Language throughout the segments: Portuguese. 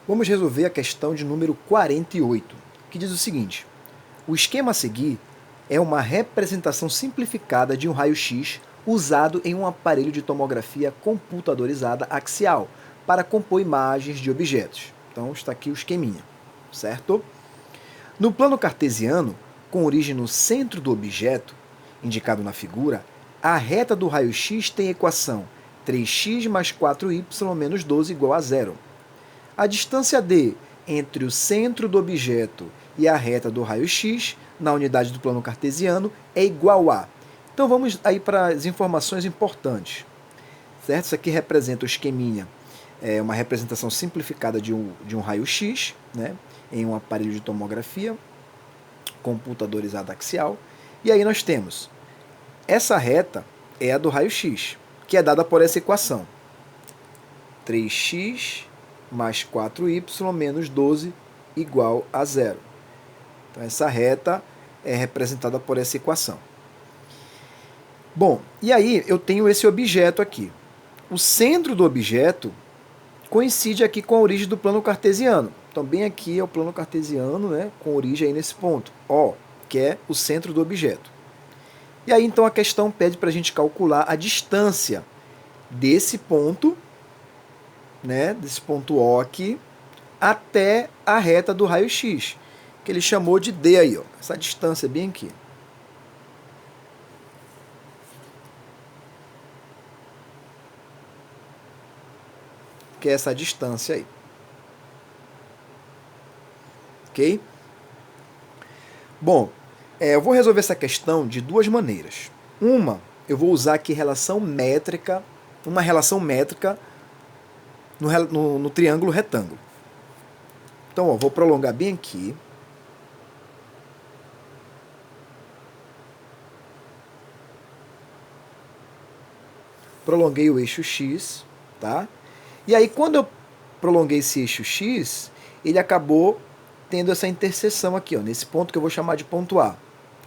Vamos resolver a questão de número 48, que diz o seguinte: o esquema a seguir é uma representação simplificada de um raio-x usado em um aparelho de tomografia computadorizada axial para compor imagens de objetos. Então está aqui o esqueminha, certo? No plano cartesiano, com origem no centro do objeto, indicado na figura, a reta do raio-x tem a equação 3x mais 4y menos 12 igual a zero. A distância d entre o centro do objeto e a reta do raio-x, na unidade do plano cartesiano, é igual a... Então vamos aí para as informações importantes. Certo? Isso aqui representa o esqueminha, é uma representação simplificada de um raio-x, né, em um aparelho de tomografia computadorizada axial. E aí nós temos essa reta é a do raio-x, que é dada por essa equação. 3x mais 4y menos 12 igual a zero. Então essa reta é representada por essa equação. Bom, e aí eu tenho esse objeto aqui. O centro do objeto coincide aqui com a origem do plano cartesiano. Então bem aqui é o plano cartesiano, né, com origem aí nesse ponto, O, que é o centro do objeto. E aí então a questão pede para a gente calcular a distância desse ponto, né, desse ponto O aqui, até a reta do raio-x, que ele chamou de D aí, ó, essa distância bem aqui. Que é essa distância aí. Ok? Bom, eu vou resolver essa questão de duas maneiras. Uma, eu vou usar aqui relação métrica, uma relação métrica no triângulo retângulo. Então, ó, vou prolongar bem aqui. Prolonguei o eixo x, tá? E aí, quando eu prolonguei esse eixo x, ele acabou tendo essa interseção aqui, ó, nesse ponto que eu vou chamar de ponto A,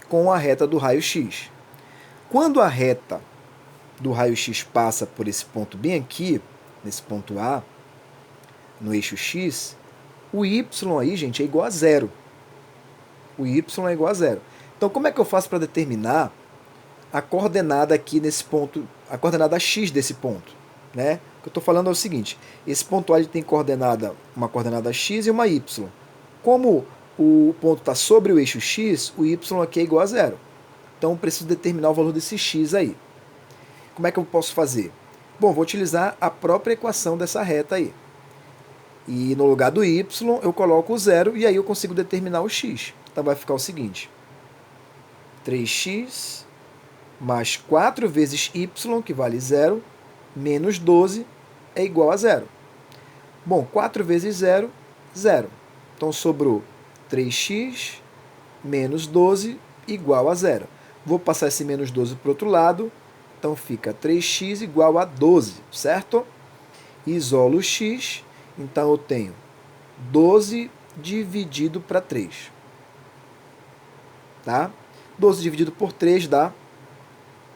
com a reta do raio-x. Quando a reta do raio-x passa por esse ponto bem aqui, nesse ponto A, no eixo x, o y aí, gente, é igual a zero. O y é igual a zero. Então, como é que eu faço para determinar a coordenada aqui nesse ponto, a coordenada x desse ponto, né? O que eu estou falando é o seguinte: esse ponto A ele tem coordenada, uma coordenada x e uma y. Como o ponto está sobre o eixo x, o y aqui é igual a zero. Então, eu preciso determinar o valor desse x aí. Como é que eu posso fazer? Bom, vou utilizar a própria equação dessa reta aí. E no lugar do y, eu coloco o zero e aí eu consigo determinar o x. Então, vai ficar o seguinte: 3x mais 4 vezes y, que vale zero, menos 12 é igual a zero. Bom, 4 vezes 0, 0. Então, sobrou 3x menos 12 igual a zero. Vou passar esse menos 12 para o outro lado. Então, fica 3x igual a 12, certo? Isolo o x. Então, eu tenho 12 dividido para 3. Tá? 12 dividido por 3 dá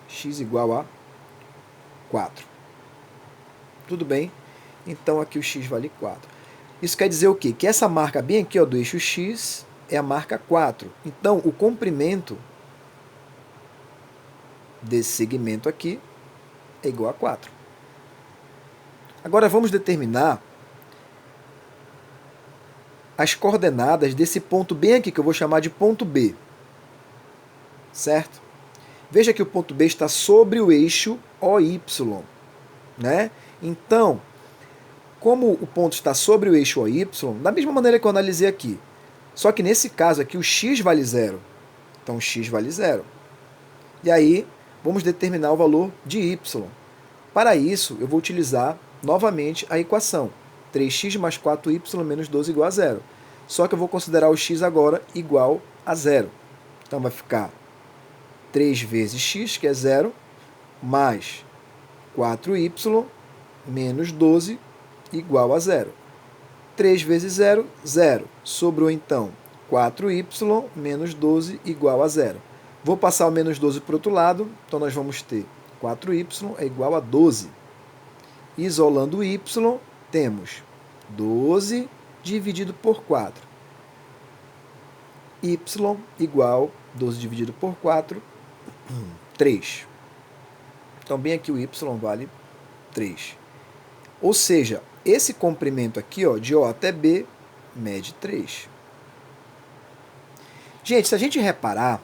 x igual a 4. Tudo bem? Então, aqui o x vale 4. Isso quer dizer o quê? Que essa marca bem aqui, ó, do eixo x é a marca 4. Então, o comprimento desse segmento aqui é igual a 4. Agora, vamos determinar as coordenadas desse ponto bem aqui, que eu vou chamar de ponto B. Certo? Veja que o ponto B está sobre o eixo OY, né? Então, como o ponto está sobre o eixo OY, da mesma maneira que eu analisei aqui, só que nesse caso aqui o x vale zero. Então, x vale zero. E aí, vamos determinar o valor de y. Para isso, eu vou utilizar novamente a equação 3x mais 4y menos 12 igual a zero. Só que eu vou considerar o x agora igual a zero. Então, vai ficar 3 vezes x, que é zero, mais 4y menos 12 igual a zero. 3 vezes 0, 0. Sobrou, então, 4y menos 12 igual a zero. Vou passar o menos 12 para o outro lado, então nós vamos ter 4y é igual a 12. Isolando o y, temos 12 dividido por 4. Y igual 12 dividido por 4, 3. Então, bem aqui o y vale 3. Ou seja, esse comprimento aqui, ó, de O até B, mede 3. Gente, se a gente reparar,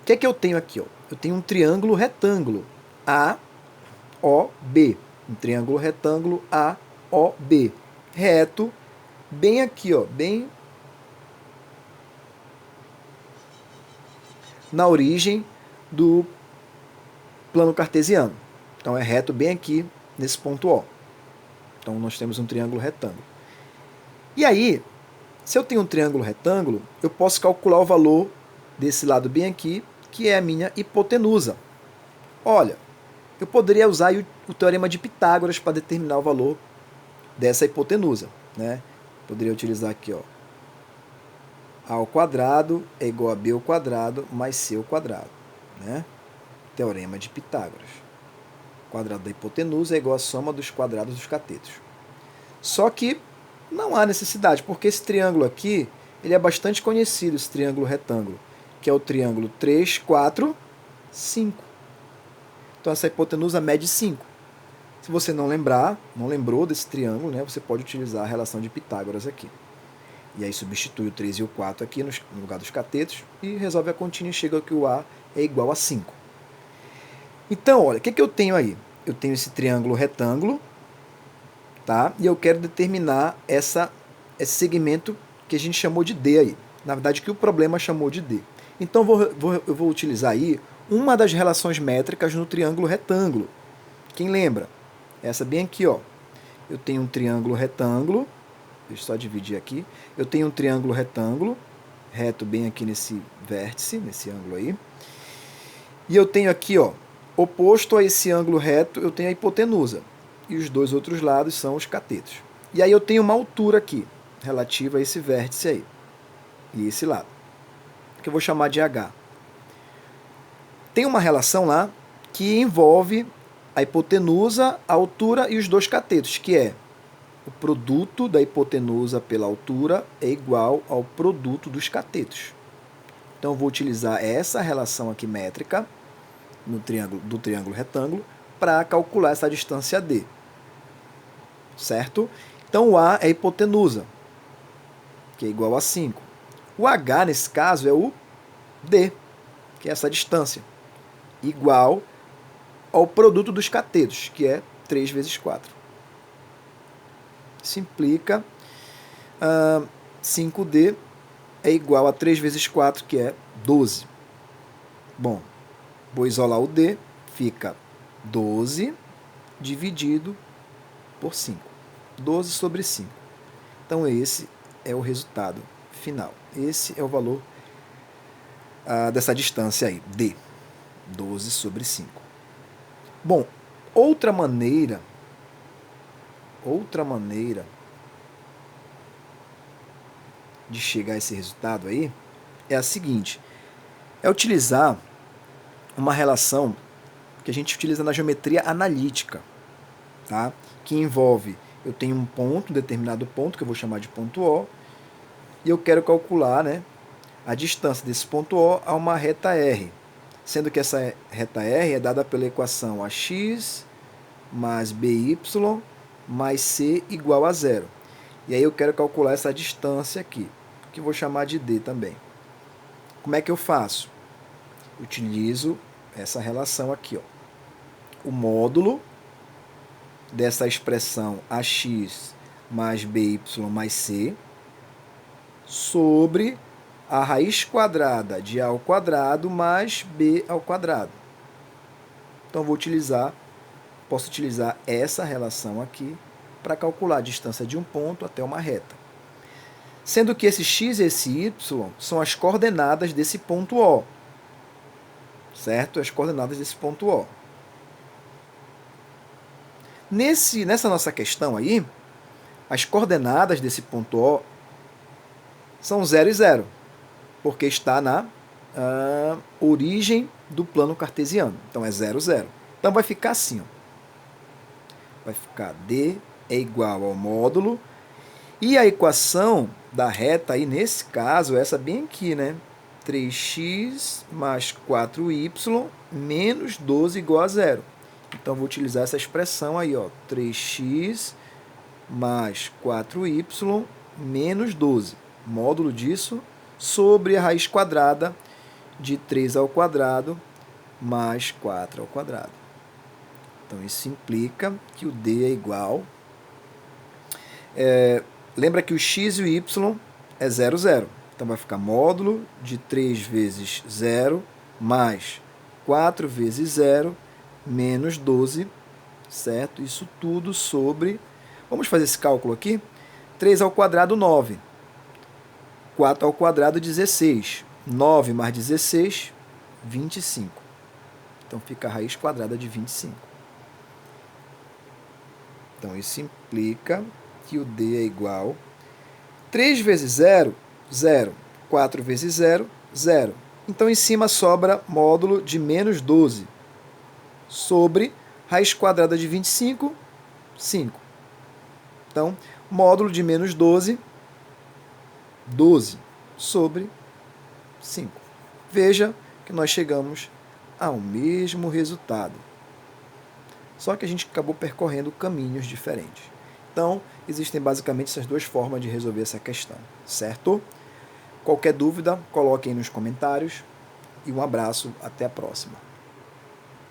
o que é que eu tenho aqui? Ó? Eu tenho um triângulo retângulo, AOB. Um triângulo retângulo AOB. Reto, bem aqui, ó, bem na origem do plano cartesiano. Então, é reto bem aqui nesse ponto O. Então, nós temos um triângulo retângulo. E aí, se eu tenho um triângulo retângulo, eu posso calcular o valor desse lado bem aqui, que é a minha hipotenusa. Olha, eu poderia usar o teorema de Pitágoras para determinar o valor dessa hipotenusa, né? Poderia utilizar aqui, ó, a ao quadrado é igual a b ao quadrado mais c ao quadrado, né? Teorema de Pitágoras. O quadrado da hipotenusa é igual à soma dos quadrados dos catetos. Só que não há necessidade, porque esse triângulo aqui, ele é bastante conhecido, esse triângulo retângulo, que é o triângulo 3, 4, 5. Então essa hipotenusa mede 5. Se você não lembrou desse triângulo, né, você pode utilizar a relação de Pitágoras aqui. E aí substitui o 3 e o 4 aqui no lugar dos catetos e resolve a continha e chega que o A é igual a 5. Então, olha, o que eu tenho aí? Eu tenho esse triângulo retângulo, tá? E eu quero determinar esse segmento que a gente chamou de D aí. Na verdade, que o problema chamou de D. Então, eu vou utilizar aí uma das relações métricas no triângulo retângulo. Quem lembra? Essa bem aqui, ó. Eu tenho um triângulo retângulo. Deixa eu só dividir aqui. Eu tenho um triângulo retângulo, reto bem aqui nesse vértice, nesse ângulo aí. E eu tenho aqui, ó, oposto a esse ângulo reto, eu tenho a hipotenusa. E os dois outros lados são os catetos. E aí eu tenho uma altura aqui, relativa a esse vértice aí. E esse lado. Que eu vou chamar de H. Tem uma relação lá que envolve a hipotenusa, a altura e os dois catetos, que é o produto da hipotenusa pela altura é igual ao produto dos catetos. Então, eu vou utilizar essa relação aqui métrica do triângulo retângulo para calcular essa distância D. Certo? Então, o A é a hipotenusa, que é igual a 5. O H, nesse caso, é o D, que é essa distância, igual ao produto dos catetos, que é 3 vezes 4. Simplica. 5D é igual a 3 vezes 4, que é 12. Bom, vou isolar o D, fica 12 dividido por 5. 12 sobre 5. Então, esse é o resultado final. Esse é o valor dessa distância aí, D. 12 sobre 5. Bom, outra maneira de chegar a esse resultado aí é a seguinte: é utilizar uma relação que a gente utiliza na geometria analítica, tá? Que envolve, eu tenho um determinado ponto, que eu vou chamar de ponto O, e eu quero calcular, né, a distância desse ponto O a uma reta R, sendo que essa reta R é dada pela equação AX mais BY mais C igual a 0. E aí eu quero calcular essa distância aqui, que eu vou chamar de D também. Como é que eu faço? Utilizo essa relação aqui, ó. O módulo dessa expressão AX mais BY mais C sobre a raiz quadrada de A ao quadrado mais B ao quadrado. Então, posso utilizar essa relação aqui para calcular a distância de um ponto até uma reta. Sendo que esse x e esse y são as coordenadas desse ponto O. Certo? As coordenadas desse ponto O. Nessa nossa questão aí, as coordenadas desse ponto O são 0 e 0, porque está na origem do plano cartesiano. Então, é 0, 0. Então, vai ficar assim, ó. Vai ficar D é igual ao módulo. E a equação da reta, aí nesse caso, essa bem aqui, né? 3x mais 4y menos 12 igual a zero. Então, vou utilizar essa expressão aí, ó, 3x mais 4y menos 12. Módulo disso sobre a raiz quadrada de 3 ao quadrado mais 4 ao quadrado. Então, isso implica que o d é igual... lembra que o x e o y é 0, 0. Então, vai ficar módulo de 3 vezes 0 mais 4 vezes 0 menos 12, certo? Isso tudo sobre... Vamos fazer esse cálculo aqui? 3 ao quadrado, 9. 4 ao quadrado, 16. 9 mais 16, 25. Então, fica a raiz quadrada de 25. Então, isso implica que o d é igual... 3 vezes 0, 0. 4 vezes 0, 0. Então, em cima sobra módulo de menos 12 sobre raiz quadrada de 25, 5. Então, módulo de menos 12, 12 sobre 5. Veja que nós chegamos ao mesmo resultado. Só que a gente acabou percorrendo caminhos diferentes. Então, existem basicamente essas duas formas de resolver essa questão, certo? Qualquer dúvida, coloque aí nos comentários. E um abraço, até a próxima.